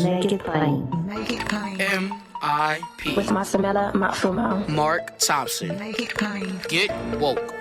Make it plain. Make it plain. M.I.P. With Masamela Matfumo. Mark Thompson. Make it plain. Get woke.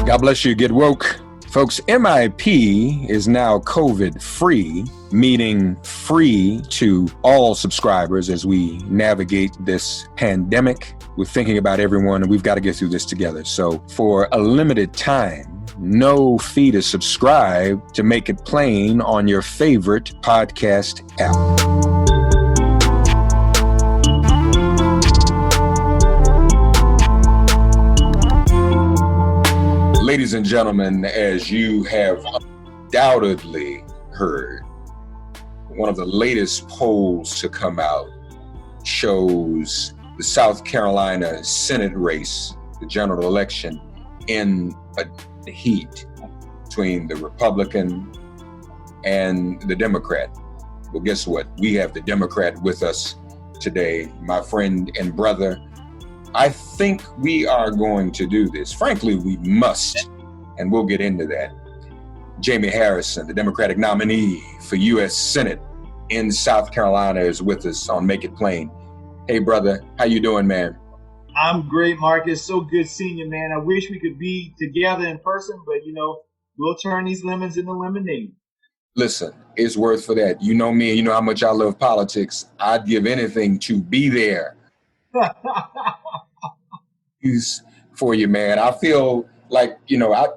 God bless you. Get woke. Folks, MIP is now COVID-free, meaning free to all subscribers as we navigate this pandemic. We're thinking about everyone, and we've got to get through this together. So for a limited time, no fee to subscribe to Make It Plain on your favorite podcast app. Ladies and gentlemen, as you have undoubtedly heard, one of the latest polls to come out shows the South Carolina Senate race, the general election, in a heat between the Republican and the Democrat. Well, guess what? We have the Democrat with us today, my friend and brother. I think we are going to do this. Frankly, we must, and we'll get into that. Jaime Harrison, the Democratic nominee for U.S. Senate in South Carolina, is with us on Make It Plain. Hey, brother, how you doing, man? I'm great, Marcus. So good seeing you, man. I wish we could be together in person, but, we'll turn these lemons into lemonade. Listen, it's worth for that. You know me, and you know how much I love politics. I'd give anything to be there. For you, man. I feel like, I'm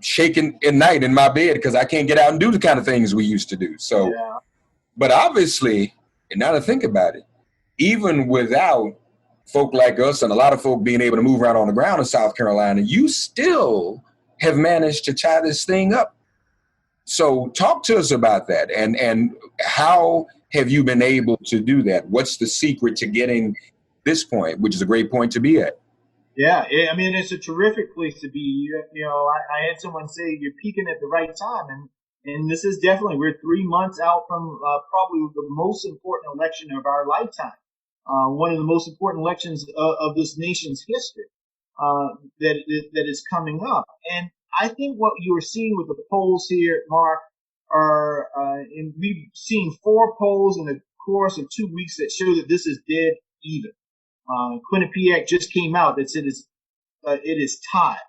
shaking at night in my bed because I can't get out and do the kind of things we used to do. So, yeah. But obviously, and now to think about it, even without folk like us and a lot of folk being able to move around on the ground in South Carolina, you still have managed to tie this thing up. So talk to us about that. And how have you been able to do that? What's the secret to getting this point, which is a great point to be at? Yeah, it's a terrific place to be. I had someone say you're peaking at the right time, and this is definitely, we're 3 months out from probably the most important election of our lifetime, one of the most important elections of this nation's history that is coming up. And I think what you are seeing with the polls here, Mark, are, and we've seen 4 polls in the course of 2 weeks that show that this is dead even. Quinnipiac just came out that said it is tied.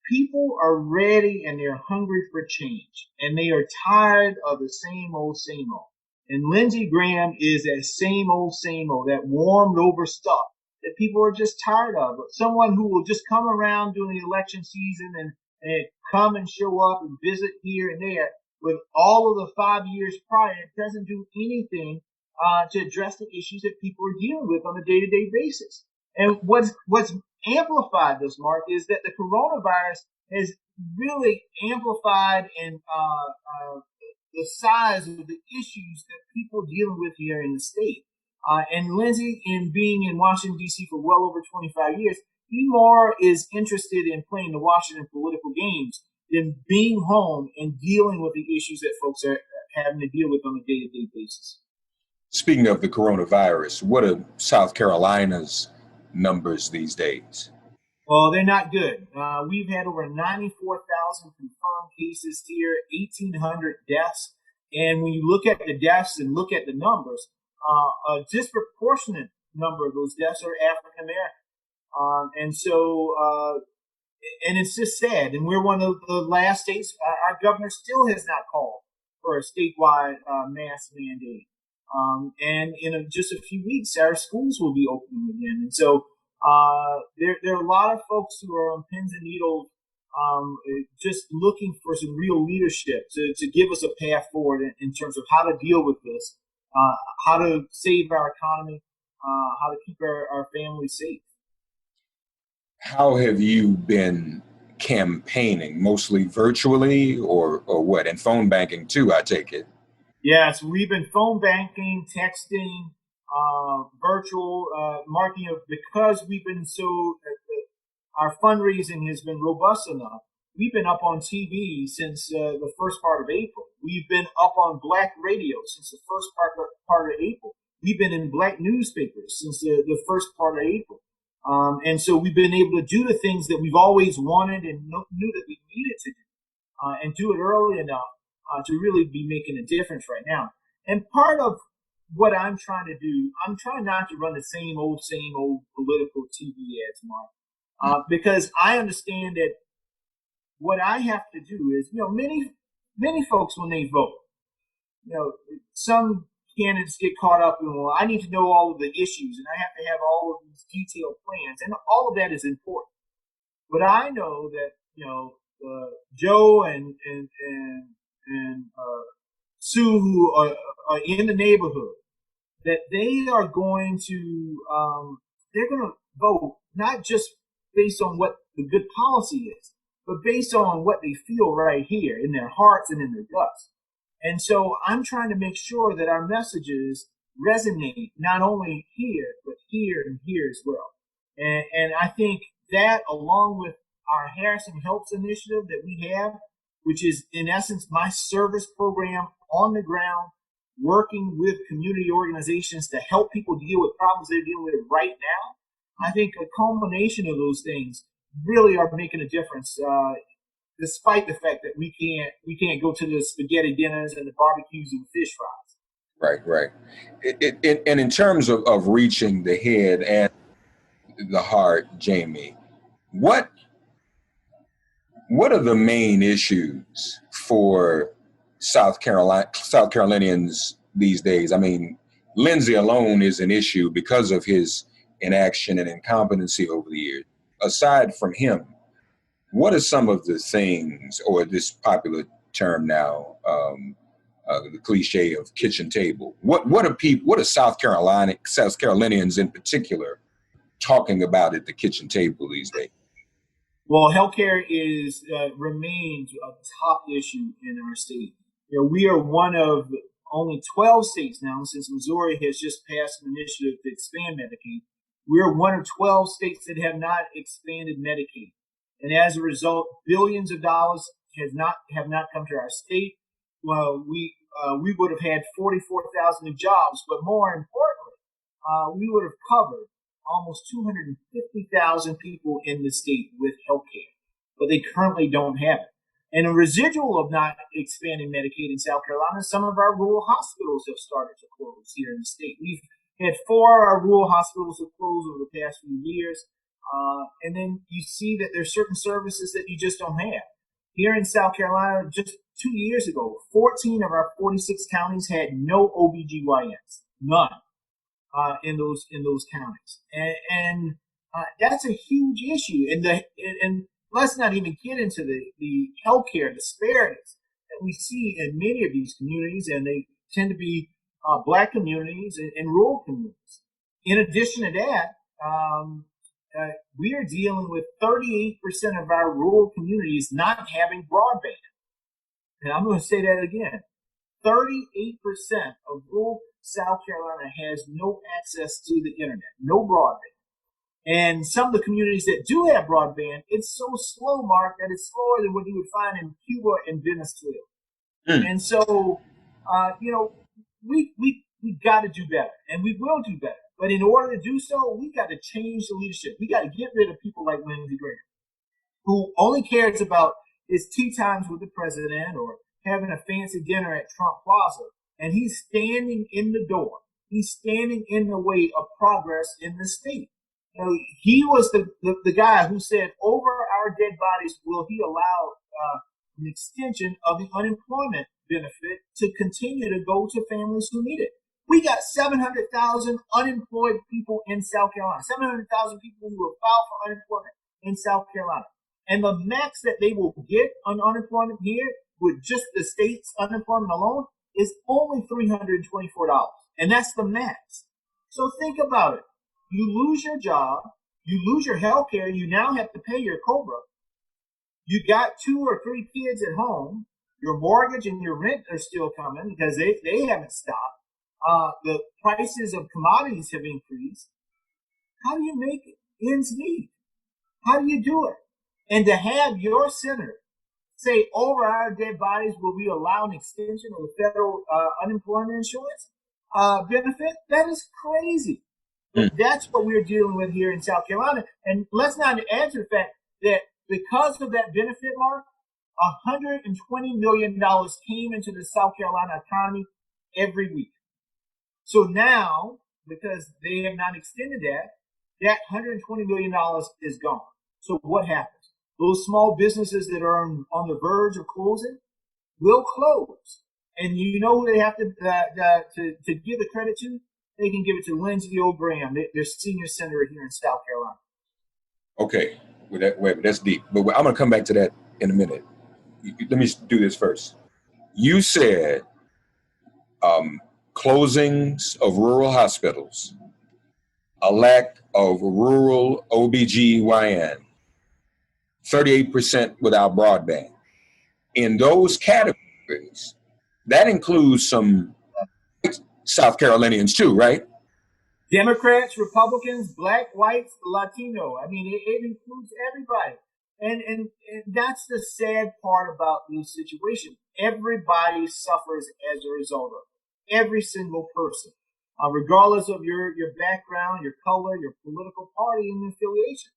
People are ready and they're hungry for change, and they are tired of the same old, same old. And Lindsey Graham is that same old, that warmed over stuff that people are just tired of. Someone who will just come around during the election season and come and show up and visit here and there, with all of the 5 years prior, doesn't do anything to address the issues that people are dealing with on a day-to-day basis. And what's amplified this, Mark, is that the coronavirus has really amplified and the size of the issues that people are dealing with here in the state. And Lindsey, in being in Washington, D.C. for well over 25 years, he more is interested in playing the Washington political games than being home and dealing with the issues that folks are having to deal with on a day-to-day basis. Speaking of the coronavirus, what are South Carolina's numbers these days? Well, they're not good. We've had over 94,000 confirmed cases here, 1,800 deaths. And when you look at the deaths and look at the numbers, a disproportionate number of those deaths are African American. And it's just sad. And we're one of the last states. Our governor still has not called for a statewide mask mandate. And in just a few weeks, our schools will be opening again. And so there are a lot of folks who are on pins and needles, just looking for some real leadership to give us a path forward in terms of how to deal with this, how to save our economy, how to keep our families safe. How have you been campaigning? Mostly virtually or what? And phone banking too, I take it. Yes, we've been phone banking, texting, virtual, marking, because we've been our fundraising has been robust enough. We've been up on TV since the first part of April. We've been up on black radio since the first part of April. We've been in black newspapers since the first part of April. And so we've been able to do the things that we've always wanted and knew that we needed to do, and do it early enough to really be making a difference right now. And part of what I'm trying to do, I'm trying not to run the same old political TV ads, Mark, because I understand that what I have to do is, many folks when they vote, some candidates get caught up in, well, I need to know all of the issues and I have to have all of these detailed plans, and all of that is important. But I know that Joe and Sue, who are in the neighborhood, that they are going to they're going to vote not just based on what the good policy is, but based on what they feel right here in their hearts and in their guts. And so I'm trying to make sure that our messages resonate not only here, but here and here as well. And I think that, along with our Harrison Helps initiative that we have, which is in essence my service program on the ground, working with community organizations to help people deal with problems they're dealing with right now, I think a culmination of those things really are making a difference. Despite the fact that we can't go to the spaghetti dinners and the barbecues and fish fries. Right. And in terms of reaching the head and the heart, Jaime, what are the main issues for South Carolinians these days? I mean, Lindsey alone is an issue because of his inaction and incompetency over the years. Aside from him, what are some of the things, or this popular term now, the cliche of kitchen table? What are South Carolinians in particular talking about at the kitchen table these days? Well, healthcare remains a top issue in our state. We are one of only 12 states now, since Missouri has just passed an initiative to expand Medicaid. We're one of 12 states that have not expanded Medicaid. And as a result, billions of dollars have not come to our state. Well, we would have had 44,000 new jobs, but more importantly, we would have covered almost 250,000 people in the state with health care, but they currently don't have it. And a residual of not expanding Medicaid in South Carolina, some of our rural hospitals have started to close here in the state. We've had 4 of our rural hospitals have closed over the past few years. And then you see that there's certain services that you just don't have. Here in South Carolina, just 2 years ago, 14 of our 46 counties had no OBGYNs, none, in those counties. And that's a huge issue. And let's not even get into the healthcare disparities that we see in many of these communities, and they tend to be Black communities and rural communities. In addition to that, we are dealing with 38% of our rural communities not having broadband. And I'm going to say that again. 38% of rural South Carolina has no access to the internet, no broadband. And some of the communities that do have broadband, it's so slow, Mark, that it's slower than what you would find in Cuba and Venezuela. And so, we got to do better, and we will do better. But in order to do so, we got to change the leadership. We got to get rid of people like Lindsey Graham, who only cares about his tea times with the president or having a fancy dinner at Trump Plaza. And he's standing in the door. He's standing in the way of progress in the state. He was the guy who said, over our dead bodies will he allow an extension of the unemployment benefit to continue to go to families who need it. We got 700,000 unemployed people in South Carolina, 700,000 people who have filed for unemployment in South Carolina. And the max that they will get on unemployment here with just the state's unemployment alone is only $324. And that's the max. So think about it. You lose your job, you lose your health care, you now have to pay your COBRA. You got 2 or 3 kids at home, your mortgage and your rent are still coming because they haven't stopped. The prices of commodities have increased. How do you make ends meet? How do you do it? And to have your senator say, over our dead bodies will we allow an extension of the federal unemployment insurance benefit? That is crazy. But that's what we're dealing with here in South Carolina. And let's not add to the fact that because of that benefit, Mark, $120 million came into the South Carolina economy every week. So now, because they have not extended that $120 million is gone. So what happens? Those small businesses that are on the verge of closing will close. And you know who they have to give the credit to? They can give it to Lindsey Graham, their senior senator here in South Carolina. Okay, wait, that's deep. But I'm going to come back to that in a minute. Let me do this first. You said closings of rural hospitals, a lack of rural OBGYN, 38% without broadband. In those categories, that includes some South Carolinians too, right? Democrats, Republicans, Black, whites, Latino. I mean, it includes everybody. And that's the sad part about this situation. Everybody suffers as a result of it. Every single person, regardless of your background, your color, your political party, and affiliation.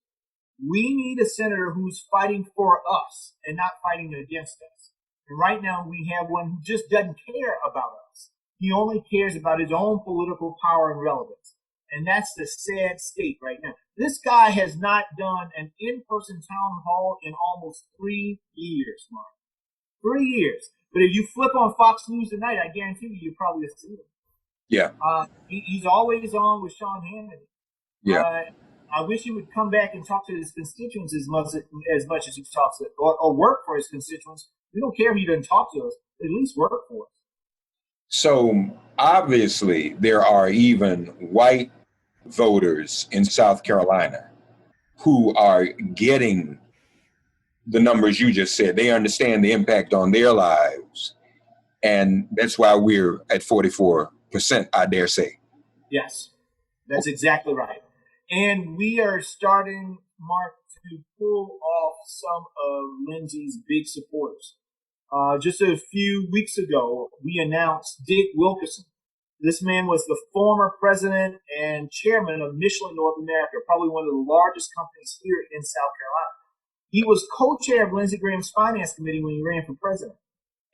We need a senator who's fighting for us and not fighting against us. And right now we have one who just doesn't care about us. He only cares about his own political power and relevance. And that's the sad state right now. This guy has not done an in-person town hall in almost 3 years, Mark. 3 years. But if you flip on Fox News tonight, I guarantee you probably see him. Yeah. He's always on with Sean Hannity. Yeah. I wish he would come back and talk to his constituents as much as he talks to, or work for his constituents. We don't care if he doesn't talk to us. At least work for us. So obviously there are even white voters in South Carolina who are getting the numbers you just said. They understand the impact on their lives. And that's why we're at 44%, I dare say. Yes, that's exactly right. And we are starting, Mark, to pull off some of Lindsey's big supporters. Just a few weeks ago, we announced Dick Wilkerson. This man was the former president and chairman of Michelin North America, probably one of the largest companies here in South Carolina. He was co-chair of Lindsey Graham's finance committee when he ran for president.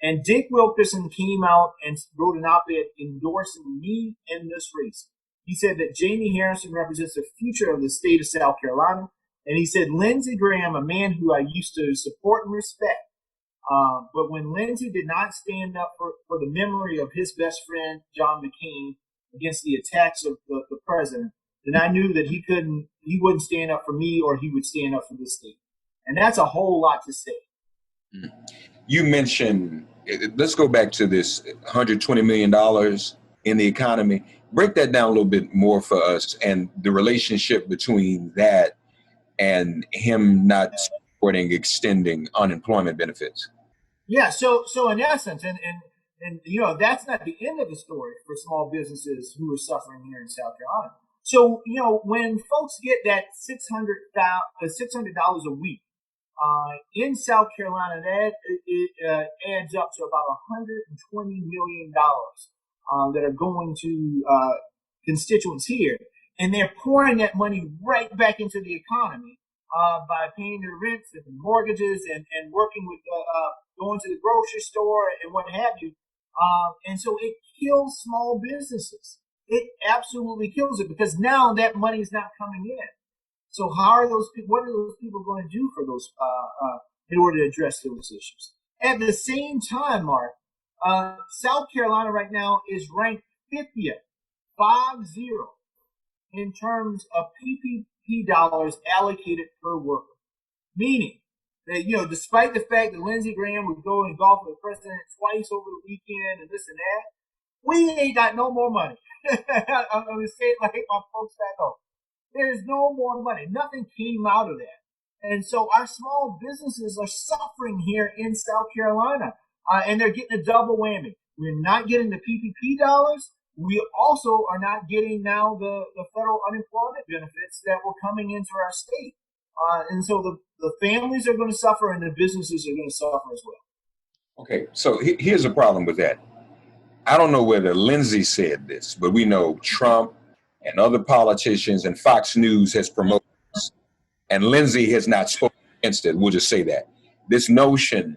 And Dick Wilkerson came out and wrote an op-ed endorsing me in this race. He said that Jaime Harrison represents the future of the state of South Carolina. And he said, Lindsey Graham, a man who I used to support and respect. But when Lindsey did not stand up for the memory of his best friend, John McCain, against the attacks of the president, then I knew that he wouldn't stand up for me, or he would stand up for the state. And that's a whole lot to say. You mentioned, let's go back to this $120 million in the economy. Break that down a little bit more for us, and the relationship between that and him not supporting extending unemployment benefits. Yeah, so in essence, and you know, that's not the end of the story for small businesses who are suffering here in South Carolina. So, you know, when folks get that $600 a week in South Carolina, that adds up to about $120 million that are going to constituents here, and they're pouring that money right back into the economy by paying their rents and mortgages and working with going to the grocery store and what have you. And so it kills small businesses. It absolutely kills it, because now that money is not coming in. So how are those people? What are those people going to do for those in order to address those issues? At the same time, Mark, South Carolina right now is ranked 50th, 50, in terms of PPP dollars allocated per worker. Meaning that, you know, despite the fact that Lindsey Graham would go and golf with the president twice over the weekend and this and that, we ain't got no more money. I'm going to say it like my folks back home. There's no more money. Nothing came out of that. And so our small businesses are suffering here in South Carolina, and they're getting a double whammy. We're not getting the PPP dollars. We also are not getting now the federal unemployment benefits that were coming into our state. And so the families are going to suffer, and the businesses are going to suffer as well. Okay, so here's a problem with that. I don't know whether Lindsey said this, but we know Trump and other politicians, and Fox News has promoted this, and Lindsey has not spoken against it. We'll just say that. This notion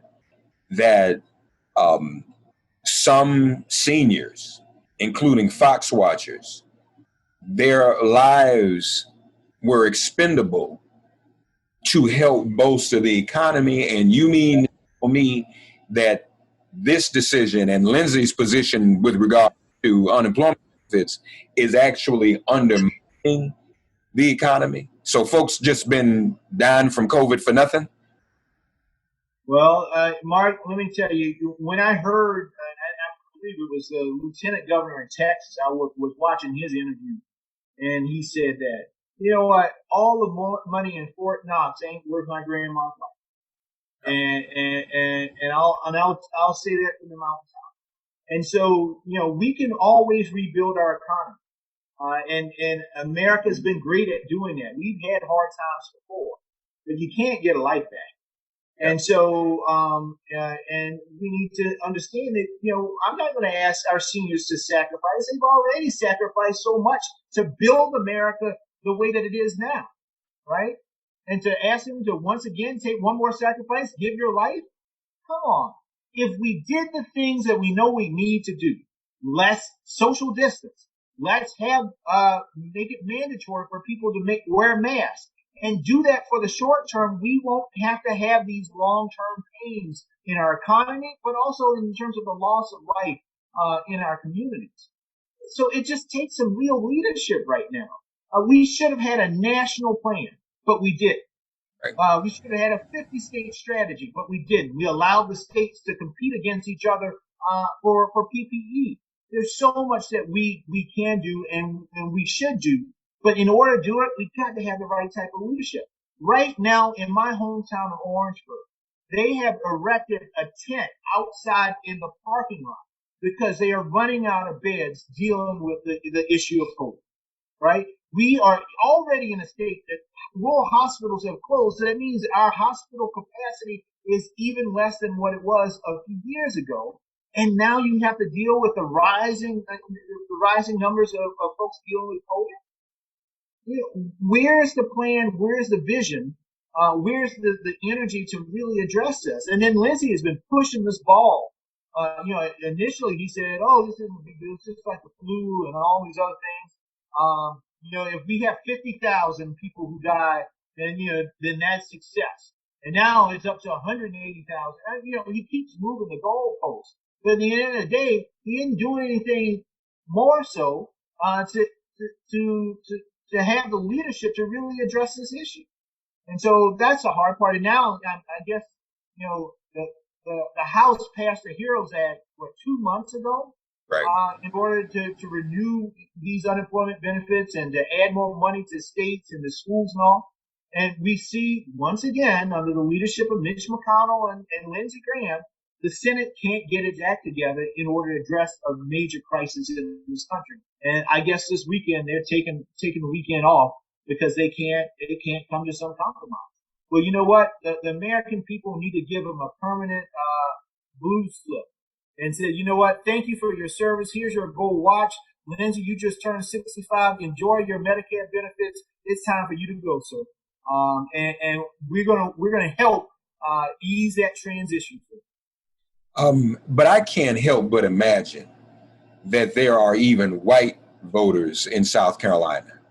that some seniors, including Fox watchers, their lives were expendable to help bolster the economy. And you mean for me that this decision and Lindsey's position with regard to unemployment benefits is actually undermining the economy? So folks just been dying from COVID for nothing? Well, Mark, let me tell you, when I heard, I believe it was the lieutenant governor in Texas, I was watching his interview, and he said that, you know what, all the money in Fort Knox ain't worth my grandma's life. And I'll say that from the mountaintop. And so, you know, we can always rebuild our economy. And America's been great at doing that. We've had hard times before, but you can't get a life back. And so, and we need to understand that, you know, I'm not going to ask our seniors to sacrifice. They've already sacrificed so much to build America the way that it is now, right? And to ask them to once again take one more sacrifice, give your life? Come on. If we did the things that we know we need to do, less social distance, let's have, make it mandatory for people to wear masks. And do that for the short term, we won't have to have these long-term pains in our economy, but also in terms of the loss of life in our communities. So it just takes some real leadership right now. We should have had a national plan, but we didn't. Right. We should have had a 50-state strategy, but we didn't. We allowed the states to compete against each other for PPE. There's so much that we can do and we should do. But in order to do it, we've got to have the right type of leadership. Right now, in my hometown of Orangeburg, they have erected a tent outside in the parking lot because they are running out of beds dealing with the issue of COVID, right? We are already in a state that rural hospitals have closed, so that means our hospital capacity is even less than what it was a few years ago. And now you have to deal with the rising numbers of folks dealing with COVID. Where's the plan? Where's the vision? Where's the energy to really address this? And then Lindsey has been pushing this ball. You know, initially he said, "Oh, this isn't a big deal. It's just like the flu and all these other things." You know, if we have 50,000 people who die, then that's success. And now it's up to 180,000. You know, he keeps moving the goalposts. But at the end of the day, he didn't do anything more so to have the leadership to really address this issue. And so that's the hard part. And now I guess, you know, the House passed the HEROES Act, 2 months ago? Right. In order to renew these unemployment benefits and to add more money to states and the schools and all. And we see, once again, under the leadership of Mitch McConnell and Lindsey Graham, the Senate can't get its act together in order to address a major crisis in this country. And I guess this weekend they're taking the weekend off because they can't come to some compromise. Well, you know what? The American people need to give them a permanent blue slip and say, you know what? Thank you for your service. Here's your gold watch. Lindsey, you just turned 65. Enjoy your Medicare benefits. It's time for you to go, sir. And we're gonna help ease that transition for you. But I can't help but imagine that there are even white voters in South Carolina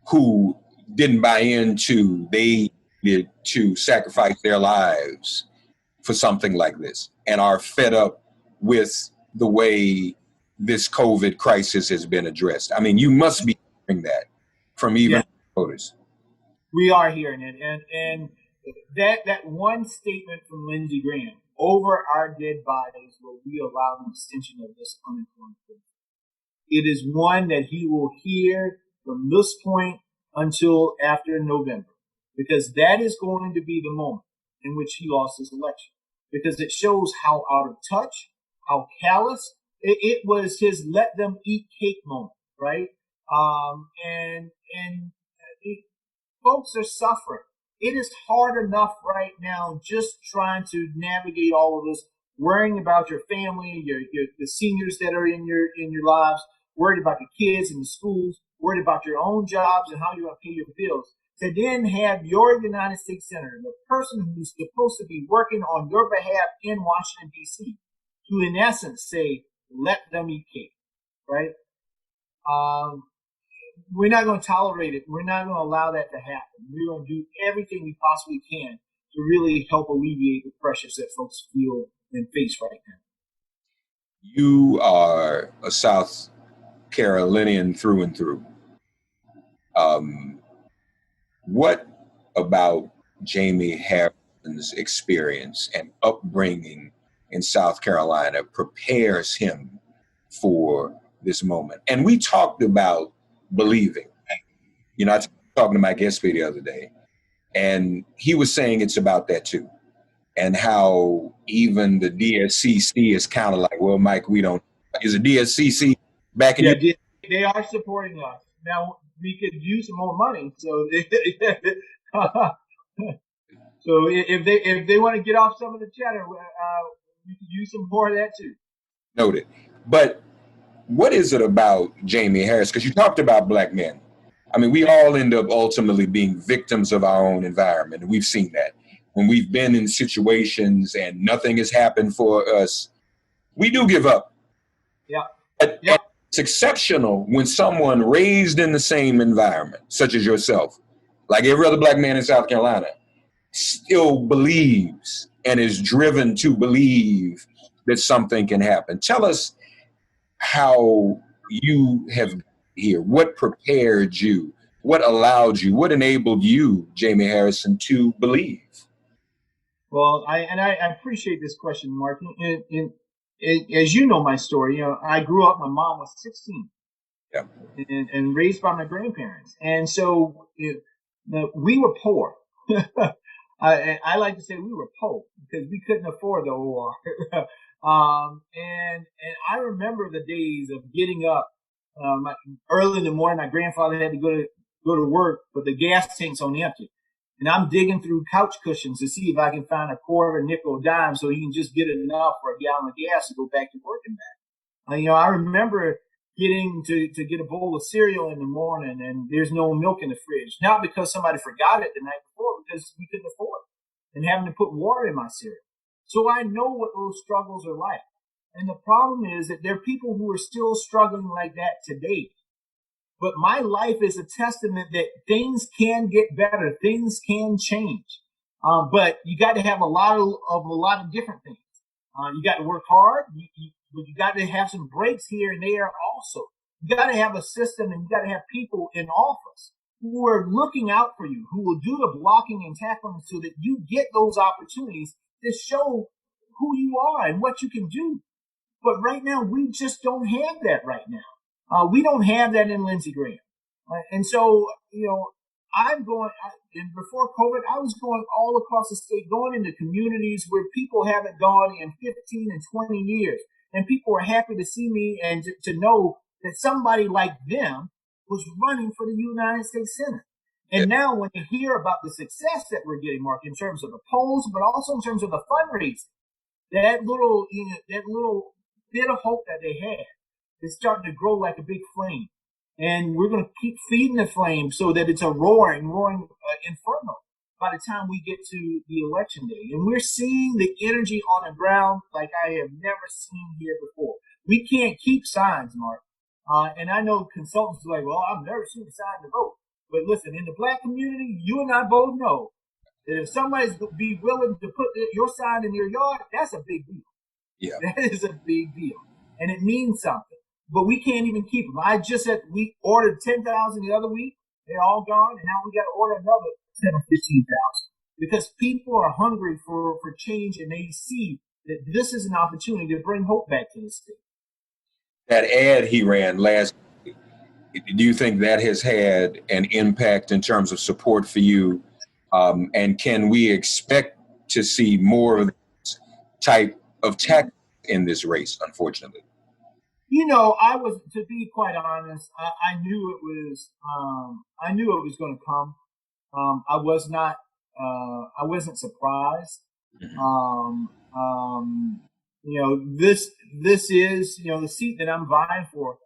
who didn't buy into they needed to sacrifice their lives for something like this and are fed up with the way this COVID crisis has been addressed. I mean, you must be hearing that from even voters. We are hearing it. And that one statement from Lindsey Graham, over our dead bodies will we allow an extension of this unemployment benefit. It is one that he will hear from this point until after November, because that is going to be the moment in which he lost his election, because it shows how out of touch, how callous. It was his let them eat cake moment, right? Folks are suffering. It is hard enough right now just trying to navigate all of this, worrying about your family, the seniors that are in your lives, worried about the kids in the schools, worried about your own jobs and how you're going to pay your bills, to then have your United States Senator, the person who's supposed to be working on your behalf in Washington, D.C., to in essence say, let them eat cake, right? We're not going to tolerate it. We're not going to allow that to happen. We're going to do everything we possibly can to really help alleviate the pressures that folks feel and face right now. You are a South Carolinian through and through. What about Jaime Harrison's experience and upbringing in South Carolina prepares him for this moment? And we talked about believing. You know, I was talking to my guest the other day, and he was saying it's about that too. And how even the DSCC is kind of like, well, Mike, we don't, is the DSCC back in Yeah, they are supporting us. Now, we could use some more money. So, so if they want to get off some of the chatter, we could use some more of that too. Noted. But what is it about Jaime Harris? Because you talked about black men. I mean, we all end up ultimately being victims of our own environment. And we've seen that. When we've been in situations and nothing has happened for us, we do give up. Yeah. But it's exceptional when someone raised in the same environment, such as yourself, like every other black man in South Carolina, still believes and is driven to believe that something can happen. Tell us how you have here. What prepared you? What allowed you? What enabled you, Jaime Harrison, to believe? Well, I appreciate this question, Mark. As you know my story, you know, I grew up, my mom was 16. Yeah. And raised by my grandparents. And so we were poor. I like to say we were poor because we couldn't afford the OR. And I remember the days of getting up early in the morning. My grandfather had to go to work, but the gas tank's on empty. And I'm digging through couch cushions to see if I can find a quarter, nickel, dime, so he can just get enough for a gallon of gas to go back to work and back. You know, I remember getting to get a bowl of cereal in the morning, and there's no milk in the fridge. Not because somebody forgot it the night before, because we couldn't afford it, and having to put water in my cereal. So I know what those struggles are like. And the problem is that there are people who are still struggling like that today. But my life is a testament that things can get better, things can change. But you got to have a lot of different things. You got to work hard. You got to have some breaks here and there also. You got to have a system, and you got to have people in office who are looking out for you, who will do the blocking and tackling so that you get those opportunities to show who you are and what you can do. But right now, we just don't have that right now. We don't have that in Lindsey Graham. And so, you know, and before COVID, I was going all across the state, going into communities where people haven't gone in 15 and 20 years. And people were happy to see me and to know that somebody like them was running for the United States Senate. And now when they hear about the success that we're getting, Mark, in terms of the polls, but also in terms of the fundraising, that little bit of hope that they had is starting to grow like a big flame. And we're going to keep feeding the flame so that it's a roaring inferno by the time we get to the election day. And we're seeing the energy on the ground like I have never seen here before. We can't keep signs, Mark. And I know consultants are like, well, I've never seen a sign to vote. But listen, in the black community, you and I both know that if somebody's be willing to put your sign in your yard, that's a big deal. Yeah. That is a big deal. And it means something. But we can't even keep them. I just said we ordered 10,000 the other week. They're all gone. And now we got to order another 10 or 15,000. Because people are hungry for change, and they see that this is an opportunity to bring hope back to the state. That ad he ran last week, do you think that has had an impact in terms of support for you? And can we expect to see more of this type of tactics in this race, unfortunately? You know, to be quite honest, I knew it was going to come. I wasn't surprised. You know, this is, you know, the seat that I'm vying for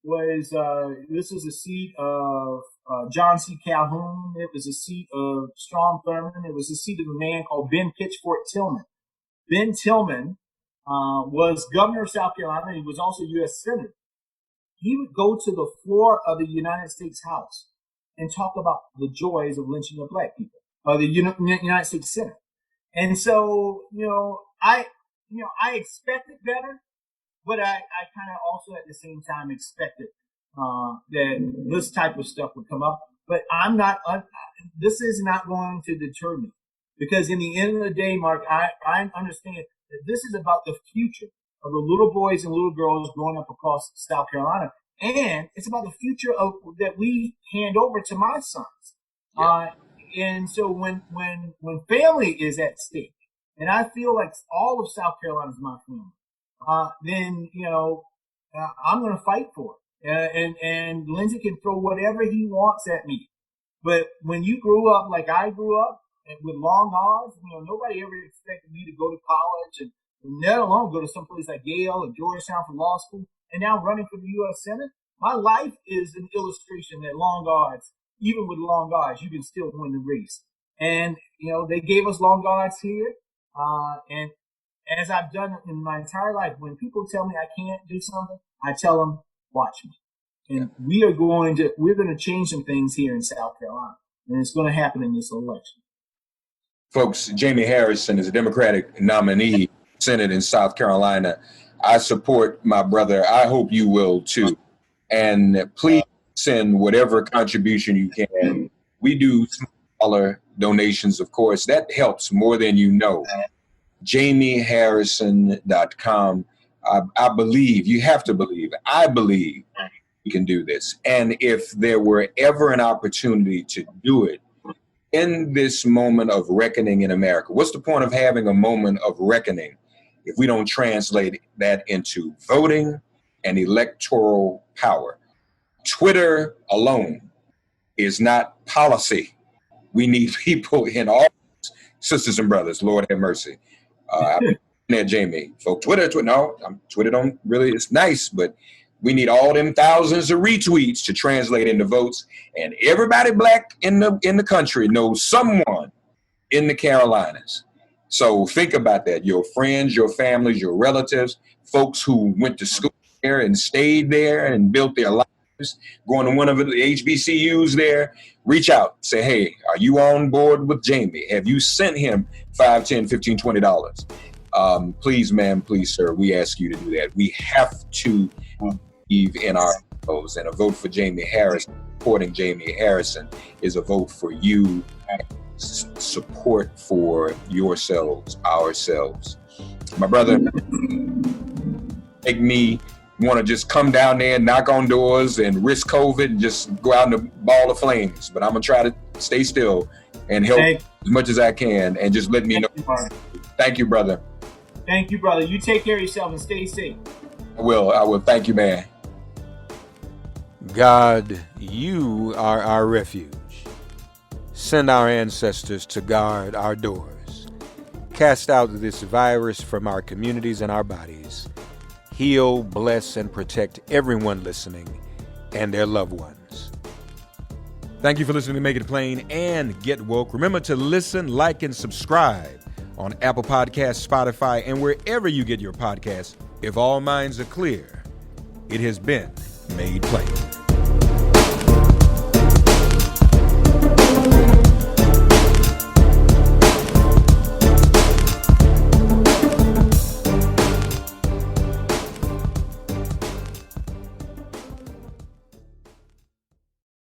this is a seat of John C. Calhoun. It was a seat of Strom Thurmond. It was a seat of a man called Ben Pitchfork Tillman. Ben Tillman was governor of South Carolina. He was also U.S. Senator. He would go to the floor of the United States House and talk about the joys of lynching of black people, or the United States Senate. And so, I expected better, but I kind of also at the same time expected that this type of stuff would come up. But this is not going to deter me, because in the end of the day, Mark, I understand that this is about the future of the little boys and little girls growing up across South Carolina. And it's about the future that we hand over to my sons. Yeah. And so when family is at stake, and I feel like all of South Carolina is my family, then, I'm going to fight for it. And Lindsey can throw whatever he wants at me. But when you grew up like I grew up, and with long odds, nobody ever expected me to go to college and let alone go to some place like Yale or Georgetown for law school, and now running for the U.S. Senate. My life is an illustration that long odds, even with long odds, you can still win the race. And, they gave us long odds here. And as I've done in my entire life, when people tell me I can't do something, I tell them, watch me. And we're going to change some things here in South Carolina. And it's going to happen in this election. Folks, Jaime Harrison is a Democratic nominee, Senate in South Carolina. I support my brother. I hope you will too. And please send whatever contribution you can. We do smaller donations, of course. That helps more than you know. JaimeHarrison.com. I believe, you have to believe, I believe we can do this. And if there were ever an opportunity to do it in this moment of reckoning in America, what's the point of having a moment of reckoning if we don't translate that into voting and electoral power? Twitter alone is not policy. We need people in all sisters and brothers. Lord have mercy. Jaime. So Twitter, Twitter don't really, it's nice, but we need all them thousands of retweets to translate into votes. And everybody black in the country knows someone in the Carolinas. So think about that. Your friends, your families, your relatives, folks who went to school there and stayed there and built their lives, going to one of the HBCUs there, reach out. Say, hey, are you on board with Jaime? Have you sent him $5, $10, $15, $20? Please, ma'am, please, sir, we ask you to do that. We have to believe in ourselves, and a vote for Jaime Harrison, supporting Jaime Harrison, is a vote for you. Support for yourselves, ourselves. My brother, make me want to just come down there and knock on doors and risk COVID and just go out in a ball of flames. But I'm going to try to stay still and help as much as I can, and just let me know. Thank you, brother. Thank you, brother. You take care of yourself and stay safe. I will. Thank you, man. God, you are our refuge. Send our ancestors to guard our doors. Cast out this virus from our communities and our bodies. Heal, bless, and protect everyone listening and their loved ones. Thank you for listening to Make It Plain and Get Woke. Remember to listen, like, and subscribe on Apple Podcasts, Spotify, and wherever you get your podcasts. If all minds are clear, it has been made plain.